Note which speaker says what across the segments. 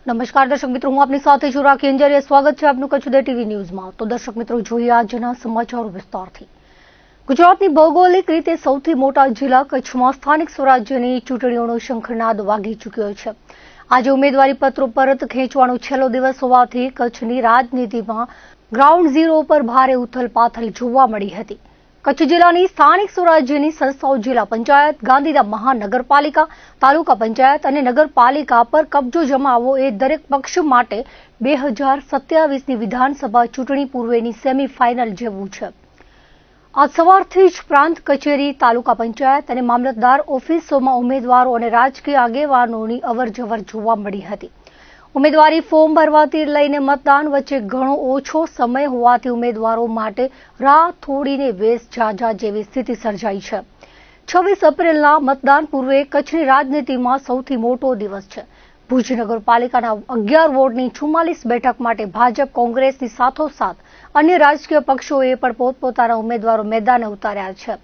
Speaker 1: નમસ્કાર દર્શક મિત્રો, હું આપની સાથે છું રાખી અંજારિયા. સ્વાગત છે આપનું કચ્છ ઉદય ટીવી ન્યૂઝમાં. તો દર્શક મિત્રો, જોઈએ આજના સમાચારો વિસ્તારથી. ગુજરાતની ભૌગોલિક રીતે સૌથી મોટા જિલ્લા કચ્છમાં સ્થાનિક સ્વરાજ્યની ચૂંટણીઓનો શંખનાદ વાગી ચૂક્યો છે. આજે ઉમેદવારી પત્રો પરત ખેંચવાનો છેલ્લો દિવસ હોવાથી કચ્છની રાજનીતિમાં ગ્રાઉન્ડ ઝીરો પર ભારે ઉથલપાથલ જોવા મળી હતી. કચ્છ જિલ્લાની સ્થાનિક સ્વરાજ્યની સંસ્થાઓ જિલ્લા પંચાયત, ગાંધીધામ મહાનગરપાલિકા, તાલુકા પંચાયત અને નગરપાલિકા પર કબજો જમાવવો એ દરેક પક્ષ માટે 2027ની વિધાનસભા ચૂંટણી પૂર્વેની સેમીફાઇનલ જેવું છે. આજ સવારથી જ પ્રાંત કચેરી, તાલુકા પંચાયત અને મામલતદાર ઓફિસોમાં ઉમેદવારો અને રાજકીય આગેવાનોની અવરજવર જોવા મળી હતી. ઉમેદવારી ફોર્મ ભરવાથી લઈને મતદાન વચ્ચે ઘણો ઓછો સમય હોવાથી ઉમેદવારો માટે રાહ થોડીને વેશ ઝાઝા જેવી સ્થિતિ સર્જાઈ છે. 26 એપ્રિલના મતદાન પૂર્વે કચ્છની રાજનીતિમાં સૌથી મોટો દિવસ છે. ભુજ નગરપાલિકાના 11 વોર્ડની 44 બેઠક માટે ભાજપ, કોંગ્રેસની સાથોસાથ અન્ય રાજકીય પક્ષોએ પણ પોતપોતાના ઉમેદવારો મેદાને ઉતાર્યા છે.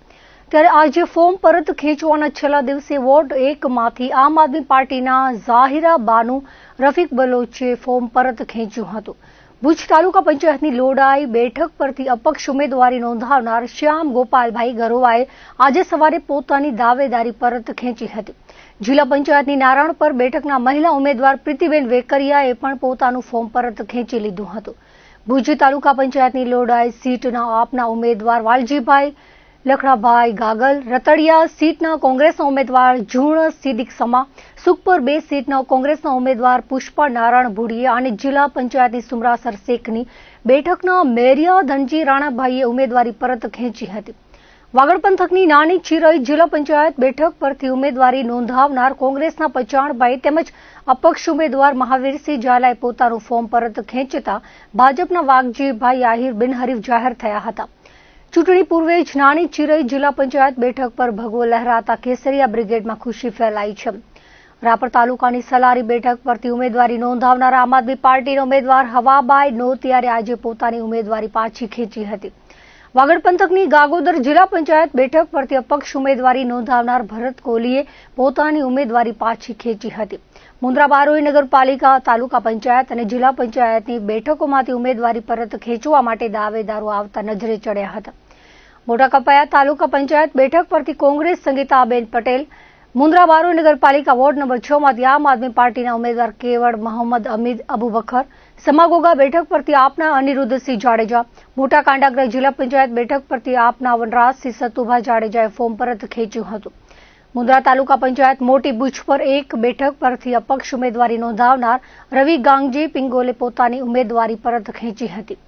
Speaker 1: ત્યારે આજે ફોર્મ પરત ખેંચવાના છેલ્લા દિવસે વોર્ડ 1માંથી આમ આદમી પાર્ટીના ઝાહિરા બાનુ રફીક બલોચે ફોર્મ પરત ખેંચ્યું હતું. ભુજ તાલુકા પંચાયતની લોડાઈ બેઠક પરથી અપક્ષ ઉમેદવારી નોંધાવનાર શ્યામ ગોપાલભાઈ ગરોવાએ આજે સવારે પોતાની દાવેદારી પરત ખેંચી હતી. જિલ્લા પંચાયતની નારાયણપર બેઠકના મહિલા ઉમેદવાર પ્રીતિબેન વેકરિયાએ પણ પોતાનું ફોર્મ પરત ખેંચી લીધું હતું. ભુજ તાલુકા પંચાયતની લોડાઈ સીટના આપના ઉમેદવાર વાલજીભાઈ લખણાભાઈ ગાગલ, રતડિયા સીટના કોંગ્રેસના ઉમેદવાર ઝુણ સિદ્દીક સમા, સુખપર 2 સીટના કોંગ્રેસના ઉમેદવાર પુષ્પા નારાયણ ભુડિયા અને જિલ્લા પંચાયતની સુમરાસર શેખની બેઠકના મેરિયા ધનજી રાણાભાઈએ ઉમેદવારી પરત ખેંચી હતી. વાગડ પંથકની નાની ચિરઈ જિલ્લા પંચાયત બેઠક પરથી ઉમેદવારી નોંધાવનાર કોંગ્રેસના પચાણભાઈ તેમજ અપક્ષ ઉમેદવાર મહાવીરસિંહ ઝાલાએ પોતાનું ફોર્મ પરત ખેંચતા ભાજપના વાઘજીભાઈ આહિર બિનહરીફ જાહેર થયા હતા. ચૂંટણી પૂર્વે જ નાની ચિરઈ જિલ્લા પંચાયત બેઠક પર ભગવો લહેરાતા કેસરિયા બ્રિગેડમાં ખુશી ફેલાઈ છે. રાપર તાલુકાની સલારી બેઠક પરથી ઉમેદવારી નોંધાવનાર આમ આદમી પાર્ટીના ઉમેદવાર હવાબાઈ નોતિયારે આજે પોતાની ઉમેદવારી પાછી ખેંચી હતી. વાગડ પંથકની ગાગોદર જિલ્લા પંચાયત બેઠક પરથી અપક્ષ ઉમેદવારી નોંધાવનાર ભરત કોહલીએ પોતાની ઉમેદવારી પાછી ખેંચી હતી. મુન્દ્રા બારોઈ નગરપાલિકા, તાલુકા પંચાયત અને જિલ્લા પંચાયતની બેઠકોમાંથી ઉમેદવારી પરત ખેંચવા માટે દાવેદારો આવતા નજરે ચડ્યા હતા. મોટા કપાયા તાલુકા પંચાયત બેઠક પરથી કોંગ્રેસ સંગીતાબેન પટેલ, મુન્દ્રા બારોઈ નગરપાલિકા વોર્ડ નંબર 6માંથી આમ આદમી પાર્ટીના ઉમેદવાર કેવડ મોહમ્મદ અમીદ અબુબકર, સમાગોગા બેઠક પરથી આપના અનિરુદ્ધસિંહ જાડેજા, મોટા કાંડાગરા જિલ્લા પંચાયત બેઠક પરથી આપના વનરાજસિંહ સતુભા જાડેજાએ ફોર્મ પરત ખેંચ્યું હતું. મુન્દ્રા તાલુકા પંચાયત મોટી ભુજ પર 1 બેઠક પરથી અપક્ષ ઉમેદવારી નોંધાવનાર રવિ ગાંગજી પિંગોલે પોતાની ઉમેદવારી પરત ખેંચી હતી.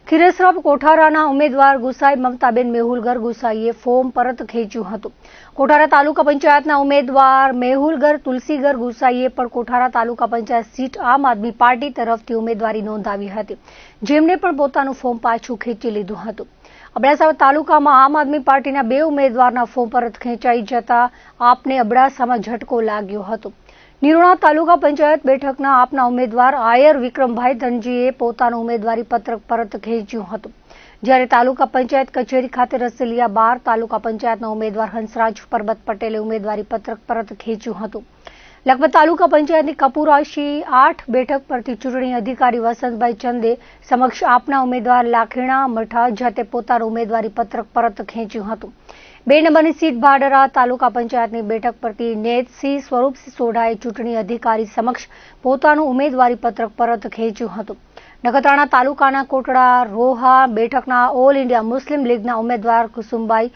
Speaker 1: ખીરેસરા કોઠારાના ઉમેદવાર ગુસાઈ મમતાબેન મેહુલગર ગુસાઈએ ફોર્મ પરત ખેંચ્યું હતું. કોઠારા તાલુકા પંચાયતના ઉમેદવાર મેહુલગર તુલસીગર ગુસાઈએ પણ કોઠારા તાલુકા પંચાયત સીટ આમ આદમી પાર્ટી તરફથી ઉમેદવારી નોંધાવી હતી, જેમણે પણ પોતાનું ફોર્મ પાછું ખેંચી લીધું હતું. અબડાસા તાલુકામાં આમ આદમી પાર્ટીના 2 ઉમેદવારના ફોર્મ પરત ખેંચાઈ જતા આપને અબડાસામાં ઝટકો લાગ્યો હતો. નિરોણા તાલુકા પંચાયત બેઠકના આપના ઉમેદવાર આયર વિક્રમભાઈ ધનજીએ પોતાનું ઉમેદવારી પત્રક પરત ખેંચ્યું હતું. જ્યારે તાલુકા પંચાયત કચેરી ખાતે રસેલિયા 12 તાલુકા પંચાયતના ઉમેદવાર હંસરાજ પરબત પટેલે ઉમેદવારી પત્રક પરત ખેંચ્યું હતું. લખપત તાલુકા પંચાયતની કપુરાશી 8 બેઠક પરથી ચૂંટણી અધિકારી વસંતભાઈ ચંદે સમક્ષ આપના ઉમેદવાર લાખેણા મઠા જાતે પોતાનું ઉમેદવારી પત્રક પરત ખેંચ્યું હતું. 2 નંબરની સીટ ભાડરા તાલુકા પંચાયતની બેઠક પરથી નેતસિંહ સ્વરૂપસિંહ સોઢાએ ચૂંટણી અધિકારી સમક્ષ પોતાનું ઉમેદવારી પત્રક પરત ખેંચ્યું હતું. નખત્રાણા તાલુકાના કોટડા રોહા બેઠકના ઓલ ઇન્ડિયા મુસ્લિમ લીગના ઉમેદવાર કુસુમબાઈ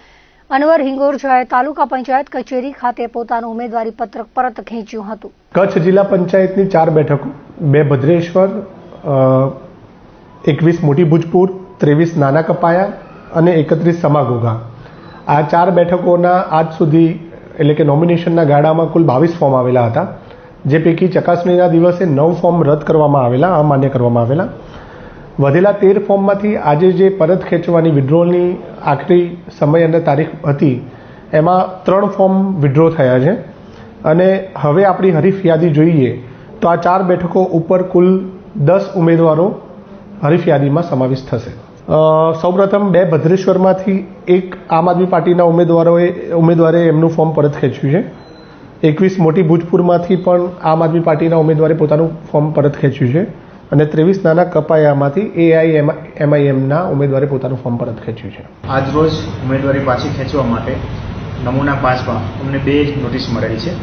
Speaker 1: અનવર હિંગોરજાએ તાલુકા પંચાયત કચેરી ખાતે પોતાનું ઉમેદવારી પત્રક પરત ખેંચ્યું હતું.
Speaker 2: કચ્છ જિલ્લા પંચાયતની 4 બેઠકો, 2 ભદ્રેશ્વર, 21 મોટી ભુજપુર, 23 નાના કપાયા અને 31 સમાગોગા. આ 4 બેઠકોના આજ સુધી એટલે કે નોમિનેશનના ગાળામાં કુલ 22 ફોર્મ આવેલા હતા, જે પૈકી ચકાસણીના દિવસે 9 ફોર્મ રદ કરવામાં આવેલા, અમાન્ય કરવામાં આવેલા. વધેલા 13 ફોર્મમાંથી આજે જે પરત ખેંચવાની વિડ્રોલની આખરી સમય અને તારીખ હતી, એમાં 3 ફોર્મ વિડ્રો થયા છે. અને હવે આપણી હરીફ યાદી જોઈએ તો આ 4 બેઠકો ઉપર કુલ 10 ઉમેદવારો હરીફ યાદીમાં સમાવિષ્ટ થશે. સૌપ્રથમ 2 ભદ્રેશ્વરમાંથી 1 આમ આદમી પાર્ટીના ઉમેદવારે એમનું ફોર્મ પરત ખેંચ્યું છે. 21 મોટી ભૂજપુરમાંથી પણ આમ આદમી પાર્ટીના ઉમેદવારે પોતાનું ફોર્મ પરત ખેંચ્યું છે અને 23 નાના કપાયામાંથી AIMIMના ઉમેદવારે પોતાનું ફોર્મ પરત ખેંચ્યું છે.
Speaker 3: આજ રોજ ઉમેદવારી પાછી ખેંચવા માટે નમૂના 5માં અમને 2 નોટિસ મળેલી છે.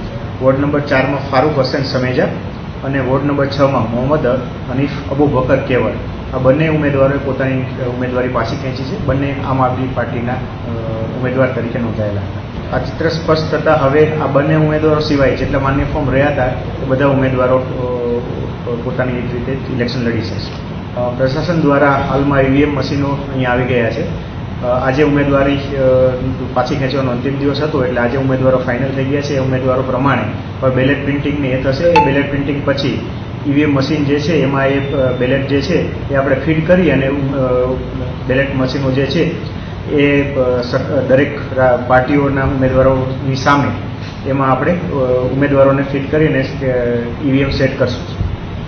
Speaker 3: વોર્ડ નંબર 4માં ફારૂક હસેન સમેજા અને વોર્ડ નંબર 6માં મોહમ્મદ હનીફ અબુ બકર કેવળ. આ બંને ઉમેદવારોએ પોતાની ઉમેદવારી પાછી ખેંચી છે. બંને આમ આદમી પાર્ટીના ઉમેદવાર તરીકે નોંધાયેલા હતા. આ ચિત્ર સ્પષ્ટ થતાં હવે આ બંને ઉમેદવારો સિવાય જેટલા માન્ય ફોર્મ રહ્યા હતા એ બધા ઉમેદવારો પોતાની રીતે ઇલેક્શન લડી શકશે. પ્રશાસન દ્વારા હાલમાં EVM મશીનો અહીંયા આવી ગયા છે. આજે ઉમેદવારી પાછી ખેંચવાનો અંતિમ દિવસ હતો એટલે આજે ઉમેદવારો ફાઇનલ થઈ ગયા છે. એ ઉમેદવારો પ્રમાણે બેલેટ પ્રિન્ટિંગની એ થશે. એ બેલેટ પ્રિન્ટિંગ પછી EVM મશીન જે છે એમાં એ બેલેટ જે છે એ આપણે ફીડ કરી અને બેલેટ મશીનો જે છે એ દરેક પાર્ટીઓના ઉમેદવારોની સામે એમાં આપણે ઉમેદવારોને ફીડ કરીને EVM સેટ કરશું.